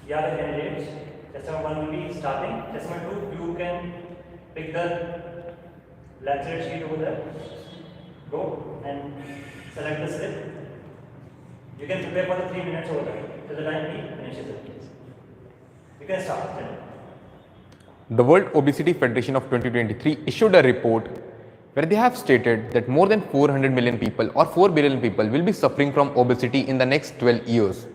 Yeah, the candidates. Test number 1 will be starting. Test number 2, you can pick the lecture sheet over there. Go and select the slip. You can prepare for the 3 minutes over there till the time he finishes it. You can start. The World Obesity Federation of 2023 issued a report where they have stated that more than 400 million people or 4 billion people will be suffering from obesity in the next 12 years.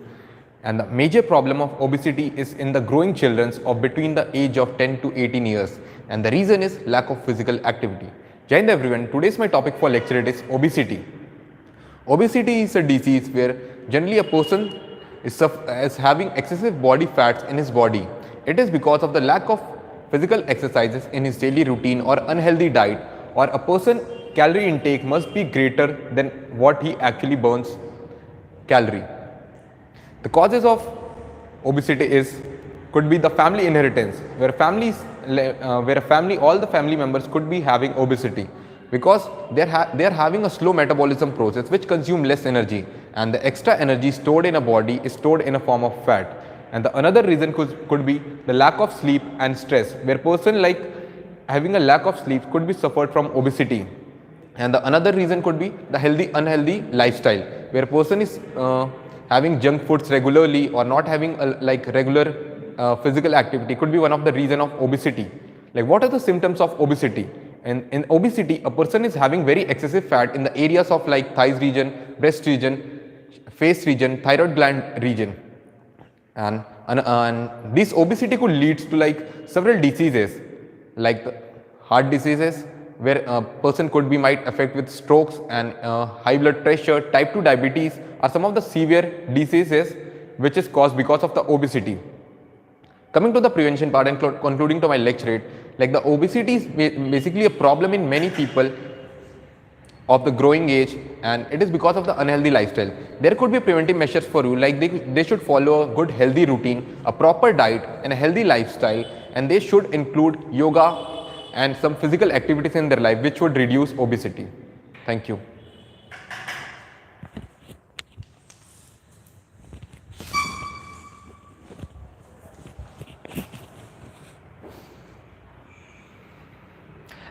And the major problem of obesity is in the growing children of between the age of 10 to 18 years, and the reason is lack of physical activity. Jai Hind everyone, today's my topic for lecture is obesity. Obesity is a disease where generally a person is having excessive body fats in his body. It is because of the lack of physical exercises in his daily routine or unhealthy diet, or a person calorie intake must be greater than what he actually burns calorie. The causes of obesity could be the family inheritance, where all the family members could be having obesity because they are having a slow metabolism process which consume less energy, and the extra energy stored in a body is stored in a form of fat. And the another reason could be the lack of sleep and stress, where person like having a lack of sleep could be suffered from obesity. And the another reason could be the unhealthy lifestyle, where person is having junk foods regularly or not having regular physical activity could be one of the reason of obesity. Like, what are the symptoms of obesity? And in obesity, a person is having very excessive fat in the areas of like thighs region, breast region, face region, thyroid gland region. And this obesity could lead to like several diseases, like heart diseases, where a person could be might affect with strokes and high blood pressure, type 2 diabetes are some of the severe diseases which is caused because of the obesity. Coming to the prevention part and concluding to my lecture, like the obesity is basically a problem in many people of the growing age, and it is because of the unhealthy lifestyle. There could be preventive measures for you, like they should follow a good healthy routine, a proper diet and a healthy lifestyle, and they should include yoga and some physical activities in their life which would reduce obesity. Thank you.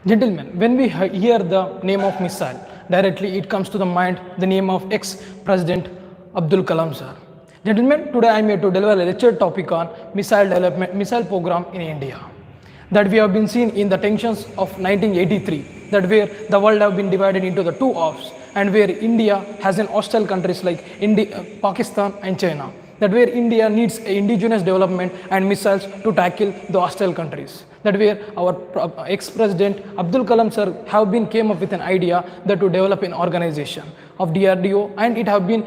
Gentlemen, when we hear the name of missile, directly it comes to the mind the name of ex-President Abdul Kalam sir. Gentlemen, today I am here to deliver a lecture topic on missile development, missile program in India. That we have been seen in the tensions of 1983, that where the world have been divided into the two halves, and where India has an hostile countries like India, Pakistan and China. That where India needs indigenous development and missiles to tackle the hostile countries. That where our ex-president Abdul Kalam sir have been came up with an idea that to develop an organization of DRDO, and it have been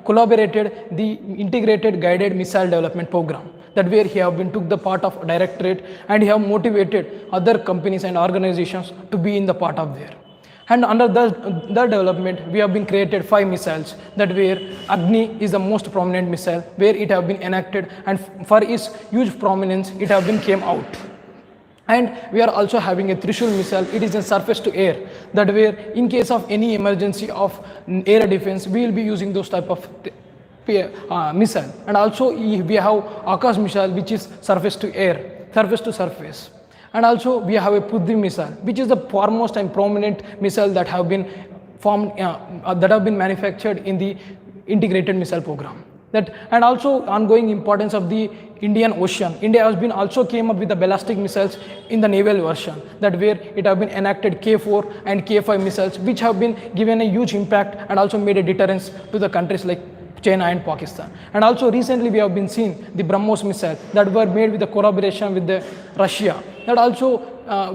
collaborated the integrated guided missile development program. That where he have been took the part of directorate, and he have motivated other companies and organizations to be in the part of there. And under the development, we have been created 5 missiles, that where Agni is the most prominent missile, where it have been enacted, and for its huge prominence, it have been came out. And we are also having a Trishul missile. It is a surface to air, that where in case of any emergency of air defense, we will be using those type of missile. And also we have Akash missile, which is surface to air, surface to surface. And also we have a Pudri missile, which is the foremost and prominent missile that have been formed, that have been manufactured in the integrated missile program. That, and also ongoing importance of the Indian Ocean. India has been also came up with the ballistic missiles in the naval version, that where it have been enacted K4 and K5 missiles, which have been given a huge impact and also made a deterrence to the countries like China and Pakistan. And also recently we have been seeing the BrahMos missile that were made with the collaboration with the Russia. That also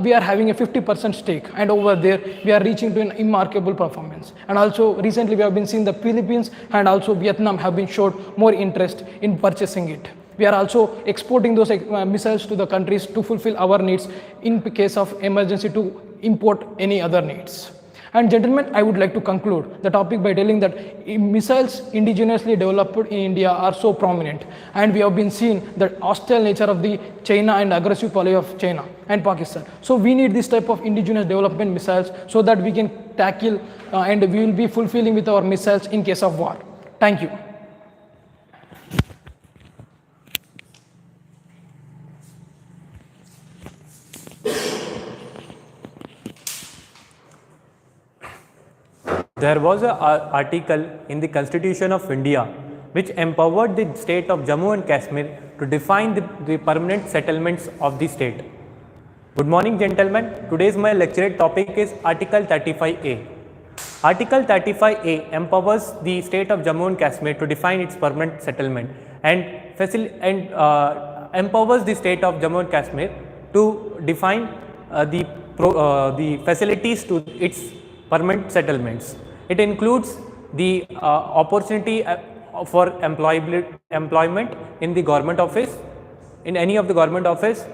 we are having a 50% stake, and over there we are reaching to an remarkable performance. And also recently we have been seeing the Philippines and also Vietnam have been showed more interest in purchasing it. We are also exporting those missiles to the countries to fulfill our needs in case of emergency, to import any other needs. And gentlemen, I would like to conclude the topic by telling that missiles indigenously developed in India are so prominent, and we have been seeing the hostile nature of the China and aggressive policy of China and Pakistan. So we need this type of indigenous development missiles so that we can tackle and we will be fulfilling with our missiles in case of war. Thank you. There was an article in the Constitution of India which empowered the state of Jammu and Kashmir to define the permanent settlements of the state. Good morning, gentlemen. Today's my lecture topic is Article 35A. Article 35A empowers the state of Jammu and Kashmir to define its permanent settlement and empowers the state of Jammu and Kashmir to define the facilities to its permanent settlements. It includes the opportunity for employment in the government office, in any of the government office,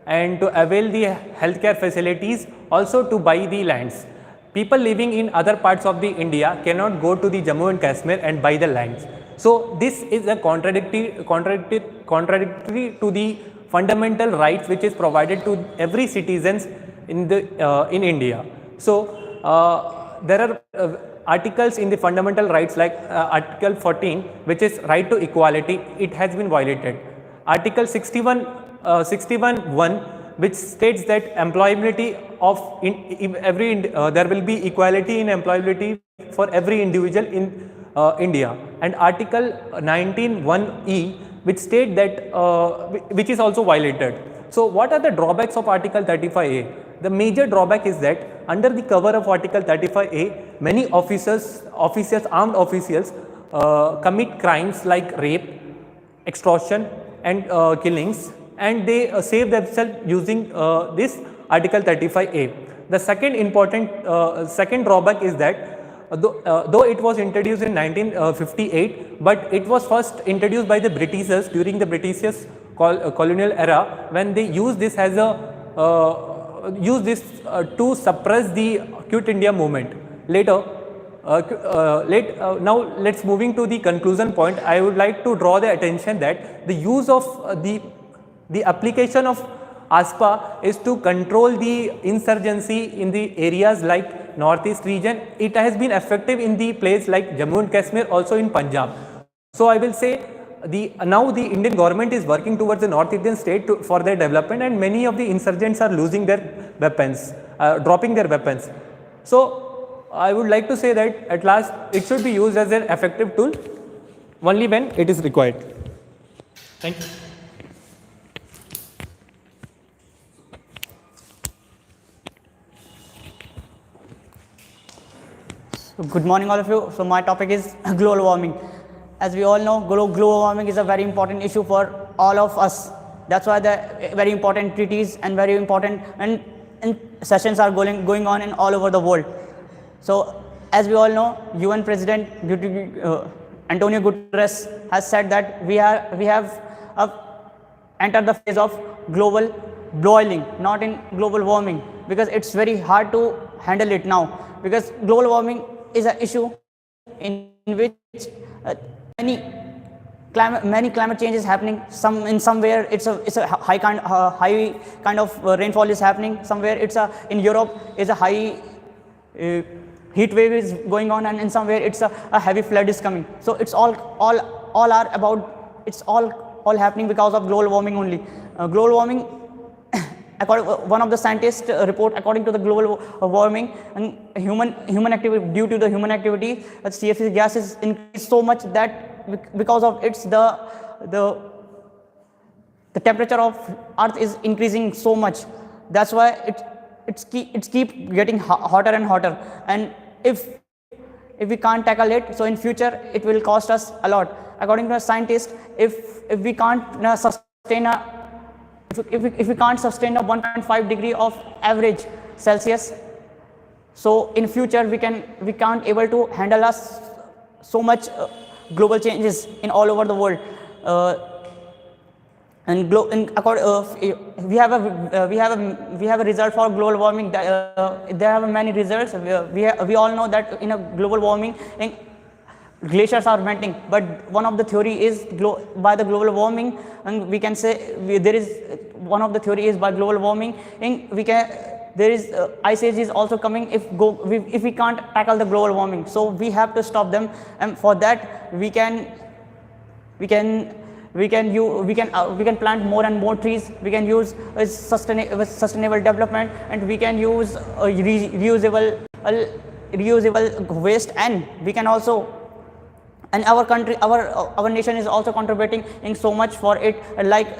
and to avail the healthcare facilities, also to buy the lands. People living in other parts of the India cannot go to the Jammu and Kashmir and buy the lands. So this is a contradictory to the fundamental rights which is provided to every citizens in India. So there are articles in the fundamental rights like Article 14, which is right to equality. It has been violated. Article 61(1), which states that employability of there will be equality in employability for every individual in India, and Article 19(1)(e), which state that which is also violated. So what are the drawbacks of Article 35A? The major drawback is that under the cover of Article 35A, many armed officials commit crimes like rape, extortion and killings, and they save themselves using this Article 35A. The second drawback is that though it was introduced in 1958, but it was first introduced by the Britishers during the Britishers colonial era, when they used this as to suppress the Quit India movement. Now let's moving to the conclusion point. I would like to draw the attention that the use of the application of ASPA is to control the insurgency in the areas like northeast region. It has been effective in the place like Jammu and Kashmir, also in Punjab. So I will say now the Indian government is working towards the North Indian state for their development, and many of the insurgents are losing their weapons, dropping their weapons. So I would like to say that at last it should be used as an effective tool only when it is required. Thank you. Good morning, all of you. So my topic is global warming. As we all know, global warming is a very important issue for all of us. That's why the very important treaties and very important and sessions are going on in all over the world. So as we all know, UN President Antonio Guterres has said that we have entered the phase of global boiling, not in global warming, because it's very hard to handle it now, because global warming is an issue in which many climate change is happening. Somewhere it's a high kind of rainfall is happening. Somewhere in Europe is a high heat wave is going on, and in somewhere it's a heavy flood is coming. So it's all happening because of global warming only. Global warming, one of the scientists report, according to the global warming and human activity, due to the human activity, CFC gas is increased so much that because of it's the temperature of Earth is increasing so much. That's why it's keep getting hotter and hotter. And if we can't tackle it, so in future it will cost us a lot. According to a scientist, if we can't sustain a 1.5 degree of average Celsius, so in future we can't able to handle us so much global changes in all over the world. We have a result for global warming. There are many results. We all know that in a global warming, glaciers are melting, but one of the theory is by the global warming, and we can say there is one of the theory is by global warming, there is ice age is also coming if we can't tackle the global warming. So we have to stop them, and for that we can plant more and more trees. We can use sustainable development, and we can use reusable reusable waste, and we can also, and our country, our nation is also contributing in so much for it, like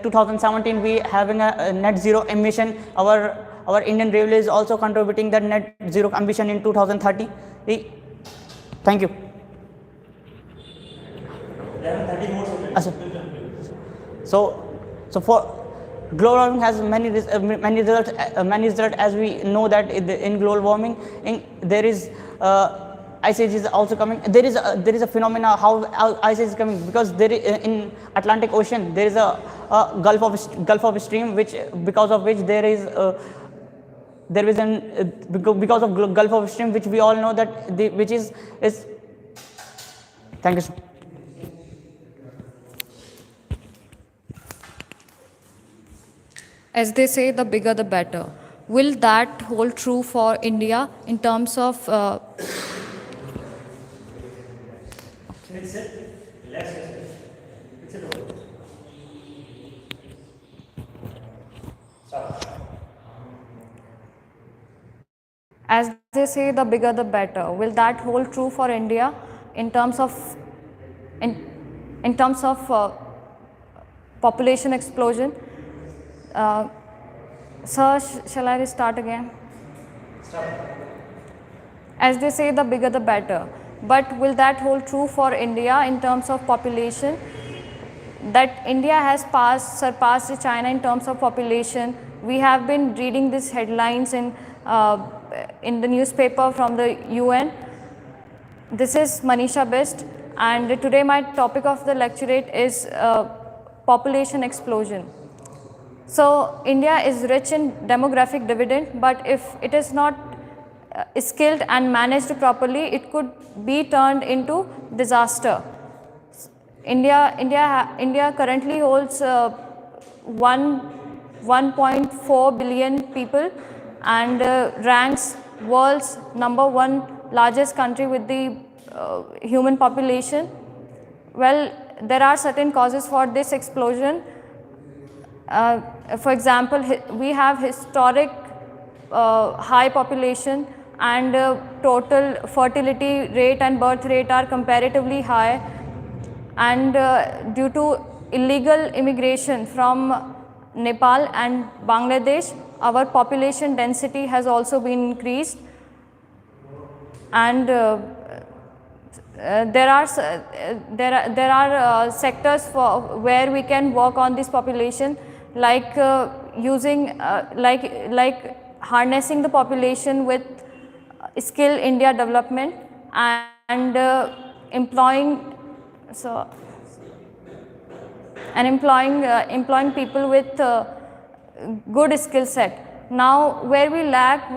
2017 we having a net zero emission. Our Indian Railway is also contributing that net zero ambition in 2030. Thank you. There are 30 more seconds. So for global warming has many results, as we know that in global warming, there is ice age is also coming. There is a phenomena how ice age is coming, because there is, in Atlantic Ocean there is a Gulf of Stream, which because of which because of Gulf of Stream, which we all know that which is thank you, sir. As they say, the bigger the better. Will that hold true for India in terms of Fix it. Relax yourself. Fix it over. Stop. as they say, the bigger the better? Will that hold true for India in terms of population explosion? Sir, shall I start again? Stop. As they say, the bigger the better. But will that hold true for India in terms of population? That India has surpassed China in terms of population. We have been reading these headlines in the newspaper from the UN. This is Manisha Best, and today my topic of the lecturate is population explosion. So India is rich in demographic dividend, but if it is not skilled and managed properly, it could be turned into disaster. India currently holds 1.4 billion people and ranks world's #1 largest country with the human population. Well, there are certain causes for this explosion. For example, we have historic high population, and total fertility rate and birth rate are comparatively high, and due to illegal immigration from Nepal and Bangladesh, our population density has also been increased, and there are sectors where we can work on this population, like using like harnessing the population with skill India development, and employing people with good skill set. Now, where we lack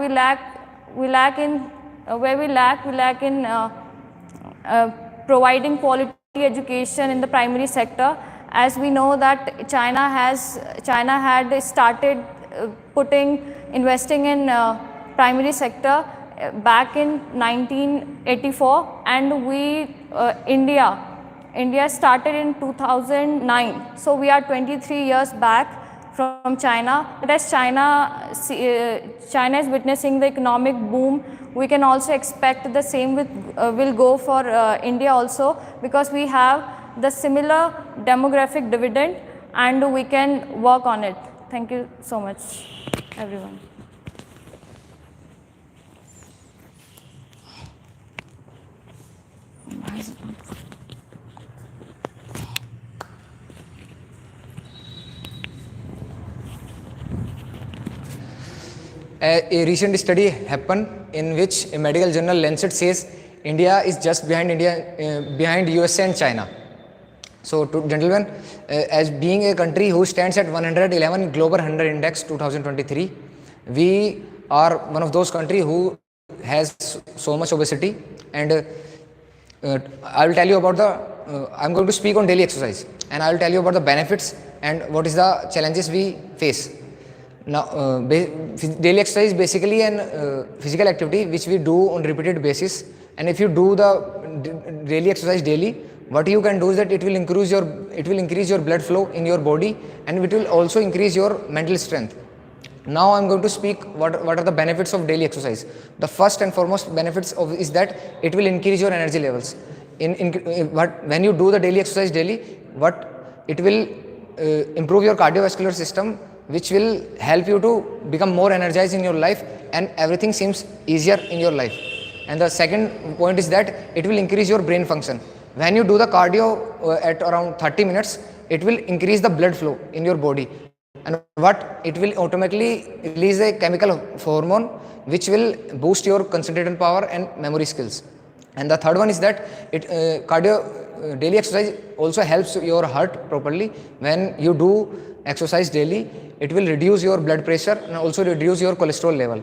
in providing quality education in the primary sector. As we know that China had started investing in primary sector back in 1984, and India started in 2009. So we are 23 years back from China. But as China is witnessing the economic boom, we can also expect the same will go for India also, because we have the similar demographic dividend and we can work on it. Thank you so much, everyone. A recent study happened in which a medical journal Lancet says India is just behind USA and China. So, gentlemen, as being a country who stands at 111 Global Hunger Index 2023, we are one of those countries who has so much obesity, and I will tell you about I am going to speak on daily exercise, and I will tell you about the benefits and what is the challenges we face. Now, daily exercise is basically an physical activity which we do on repeated basis, and if you do the daily exercise daily, what you can do is that it will increase your blood flow in your body, and it will also increase your mental strength. Now I'm going to speak what are the benefits of daily exercise. The first and foremost benefits of is that it will increase your energy levels. When you do the daily exercise daily, it will improve your cardiovascular system, which will help you to become more energized in your life, and everything seems easier in your life. And the second point is that it will increase your brain function. When you do the cardio at around 30 minutes, it will increase the blood flow in your body, and it will automatically release a chemical hormone which will boost your concentration power and memory skills. And the third one is that daily exercise also helps your heart properly. When you do exercise daily, it will reduce your blood pressure and also reduce your cholesterol level.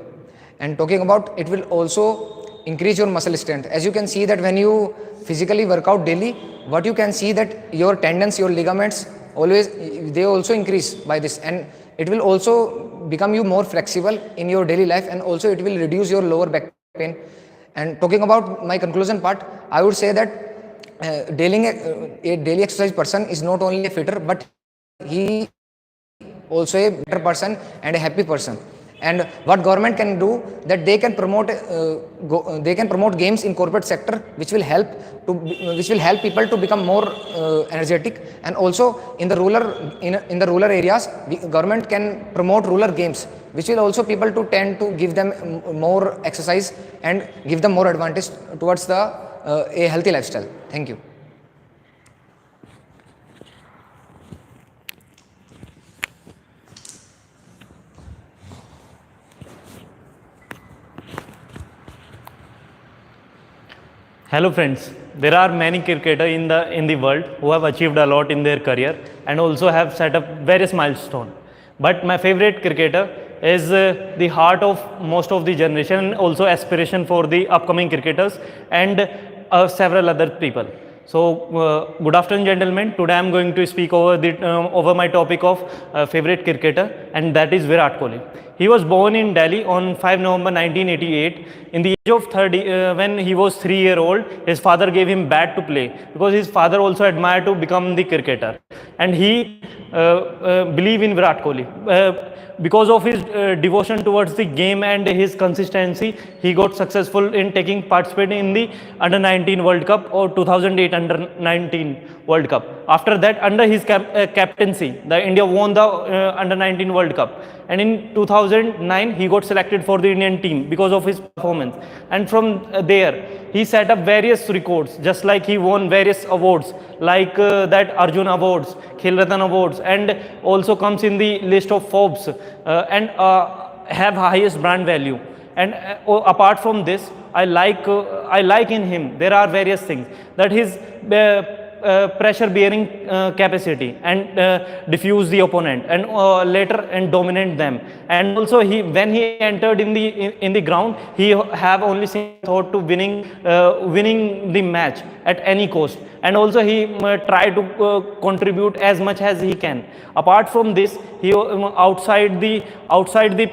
And talking about, it will also increase your muscle strength. As you can see that when you physically work out daily, what you can see that your tendons, your ligaments, they also increase by this, and it will also become you more flexible in your daily life, and also it will reduce your lower back pain. And talking about my conclusion part, I would say that a daily exercise person is not only a fitter, but he also a better person and a happy person. And what government can do, that they can promote games in corporate sector, which will help people to become more energetic. And also in the rural areas, government can promote rural games, which will also people to tend to give them more exercise and give them more advantage towards a healthy lifestyle. Thank you. Hello friends, there are many cricketers in the world who have achieved a lot in their career and also have set up various milestones. But my favorite cricketer is the heart of most of the generation, and also aspiration for the upcoming cricketers and several other people. So good afternoon gentlemen. Today I am going to speak over my topic of favorite cricketer, and that is Virat Kohli. He was born in Delhi on 5 November 1988. In the age of 30, when he was 3 years old, his father gave him bat to play, because his father also admired to become the cricketer, and he believed in Virat Kohli. Because of his devotion towards the game and his consistency, he got successful in taking participation in the Under 19 World Cup or 2008 Under 19 World Cup. After that, under his captaincy, the India won the Under 19 World Cup. And in 2009, he got selected for the Indian team because of his performance. And from there, he set up various records, just like he won various awards, like that Arjun Awards, Khel Ratan Awards, and also comes in the list of Forbes and have highest brand value. And apart from this, I like in him, there are various things, that his pressure bearing capacity and diffuse the opponent and later and dominate them. And also when he entered in the ground, he have only seen thought to winning the match at any cost, and also he try to contribute as much as he can. Apart from this, he outside the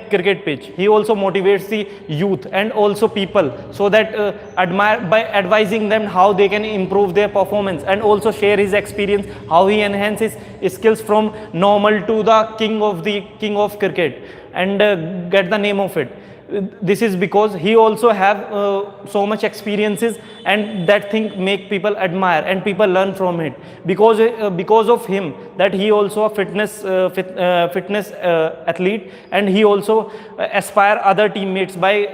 cricket pitch, he also motivates the youth and also people, so that by advising them how they can improve their performance, and also share his experience how he enhances his skills from normal to the king of cricket, and get the name of it. This is because he also have so much experiences, and that thing make people admire and people learn from it, because of him, that he also a fitness athlete, and he also aspire other teammates by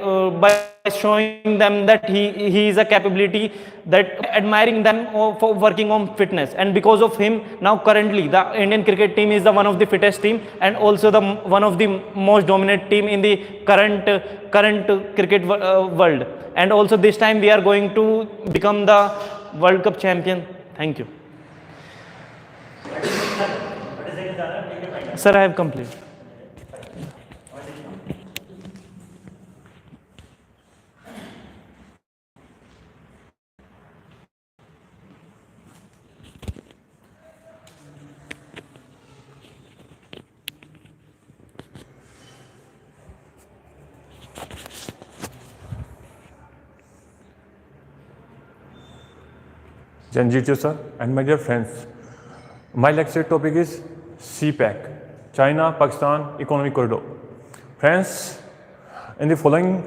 showing them that he is a capability, that admiring them for working on fitness. And because of him, now currently the Indian cricket team is the one of the fittest team, and also the one of the most dominant team in the current cricket world. And also this time we are going to become the World Cup champion. Thank you. Sir, I have completed. Janjit sir and my dear friends, my lecture topic is CPEC, China-Pakistan Economic Corridor. Friends, in the following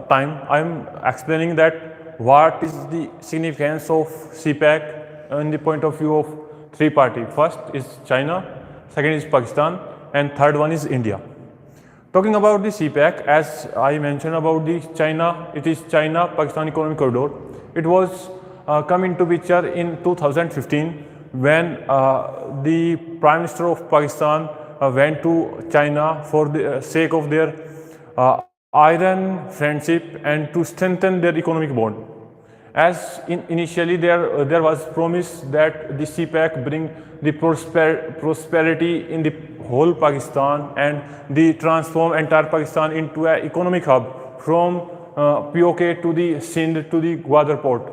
time, I am explaining that what is the significance of CPEC in the point of view of three parties. First is China, second is Pakistan, and third one is India. Talking about the CPEC, as I mentioned about the China, it is China-Pakistan Economic Corridor. It was come into picture in 2015 when the Prime Minister of Pakistan went to China for the sake of their iron friendship and to strengthen their economic bond. As initially there was promise that the CPEC bring the prosperity in the whole Pakistan and the transform entire Pakistan into an economic hub from POK to the Sindh to the Gwadar port.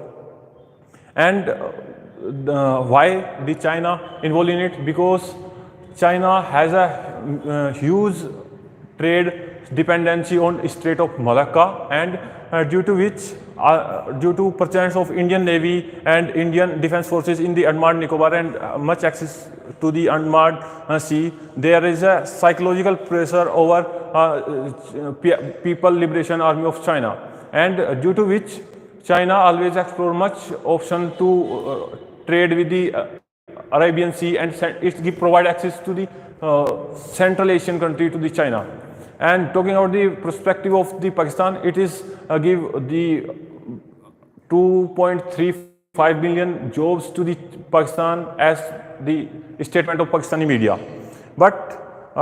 And why the China involved in it? Because China has a huge trade dependency on Strait of Malacca, and due to which due to presence of Indian Navy and Indian Defence Forces in the Andaman Nicobar and much access to the Andaman Sea, there is a psychological pressure over People Liberation Army of China, and due to which China always explore much option to trade with the Arabian Sea, and it provide access to the Central Asian country to the China. And talking about the perspective of the Pakistan, it is give the 2.35 million jobs to the Pakistan as the statement of Pakistani media. But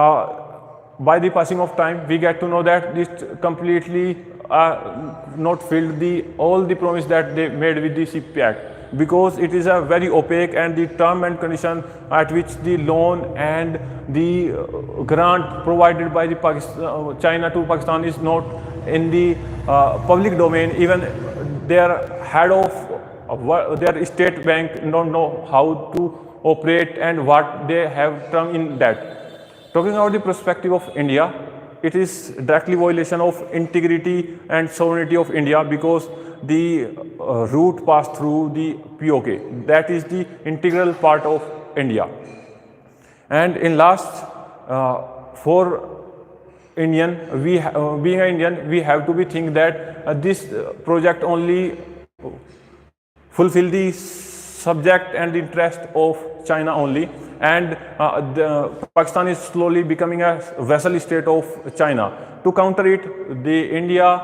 by the passing of time, we get to know that this completely not filled all the promise that they made with the CPEC, because it is a very opaque, and the term and condition at which the loan and the grant provided by the China to Pakistan is not in the public domain. Even their head of their state bank don't know how to operate and what they have term in that. Talking about the perspective of India, it is directly violation of integrity and sovereignty of India, because the route passed through the POK. That is the integral part of India. And in last, for Indian, being an Indian, we have to be think that this project only fulfill the subject and interest of China only, and Pakistan is slowly becoming a vassal state of China. To counter it, the India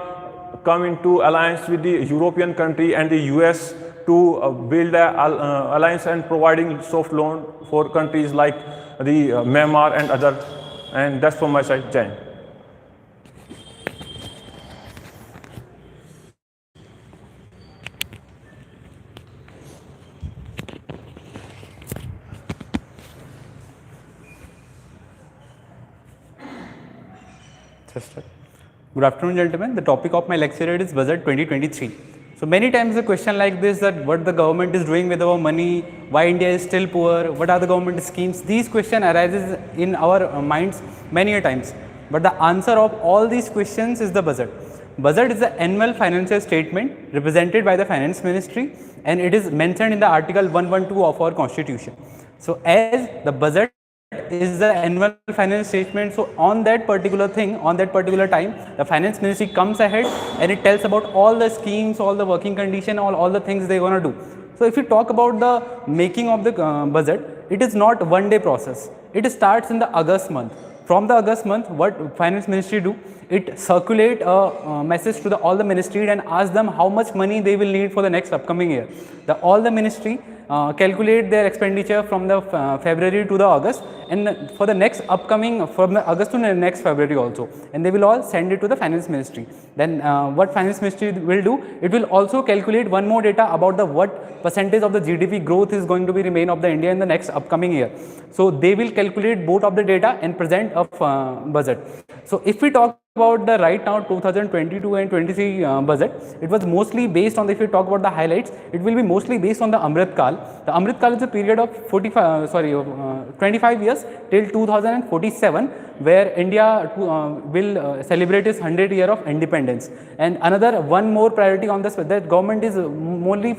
come into alliance with the European country and the US to build an alliance and providing soft loan for countries like the Myanmar and other. And that's from my side. Jai Hind. Good afternoon, gentlemen. The topic of my lecture is Budget 2023. So many times a question like this, that what the government is doing with our money, why India is still poor, what are the government schemes, these questions arises in our minds many a times. But the answer of all these questions is the budget. Budget is the annual financial statement represented by the finance ministry, and it is mentioned in the article 112 of our constitution. So as the budget is the annual finance statement, so on that particular thing, on that particular time, the finance ministry comes ahead and it tells about all the schemes, all the working condition, all the things they are going to do. So if you talk about the making of the budget, it is not one day process. It starts in the August month. From the August month, what finance ministry do? It circulate a message to all the ministry and ask them how much money they will need for the next upcoming year. All the ministry calculate their expenditure from the February to the August, and for the next upcoming, from the August to the next February also, and they will all send it to the finance ministry. Then what finance ministry will do, it will also calculate one more data about the what percentage of the GDP growth is going to be remain of the India in the next upcoming year. So they will calculate both of the data and present a budget. So if we talk about the right now 2022 and 23 budget, it was mostly based on, if you talk about the highlights, it will be mostly based on the Amrit Kal. The Amrit Kal is a period of 25 years till 2047, where India will celebrate its 100th year of independence. And another one more priority on this, that government is mainly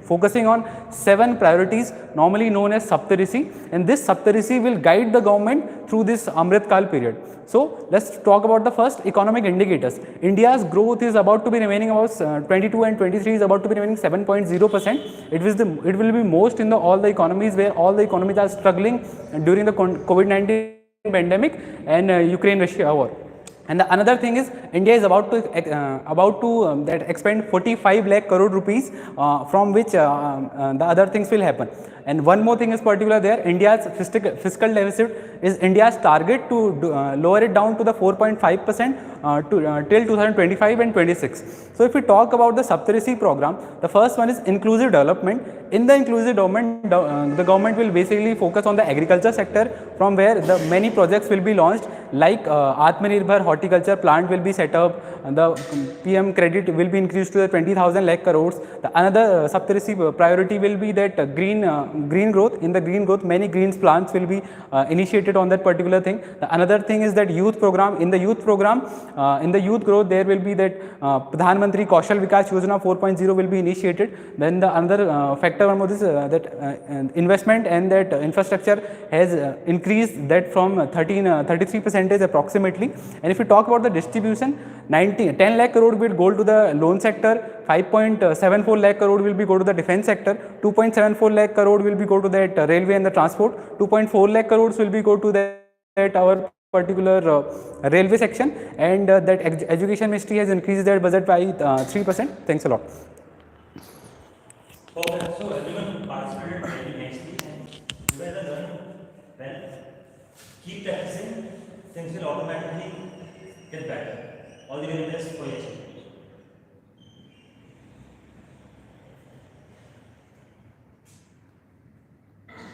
focusing on 7 priorities normally known as Saptarishi, and this Saptarishi will guide the government through this Amrit Kal period. So let's talk about the first economic indicators. India's growth is about to be remaining about 22 and 23 is about to be remaining 7.0%. It will be most in all the economies where all the economies are struggling during the COVID-19 pandemic and Ukraine-Russia war. And the another thing is India is about to expend 45 lakh crore rupees from which the other things will happen. And one more thing is particular there, India's fiscal deficit is India's target to lower it down to the 4.5% till 2025 and 26. So if we talk about the Saptarishi program, the first one is inclusive development. In the inclusive development, the government will basically focus on the agriculture sector, from where the many projects will be launched, like Atmanirbhar horticulture plant will be set up, the PM credit will be increased to the 20,000 lakh crores. The another Saptarishi priority will be that green growth. In the green growth, many green plants will be initiated on that particular thing. The another thing is that youth program. In the youth program, in the youth growth, there will be that Pradhan Mantri Kaushal Vikas Yojana 4.0 will be initiated. Then the another factor one more is that investment and that infrastructure has increased that from 33% approximately. And if we talk about the distribution, 10 lakh crore will go to the loan sector, 5.74 lakh crore will be go to the defense sector, 2.74 lakh crore will be go to that railway and the transport, 2.4 lakh crores will be go to that our particular railway section, and that education ministry has increased their budget by 3%. Thanks a lot. Okay, so everyone participated very nicely and you guys are learning well. Keep practicing, things will automatically get better. All the very best for you.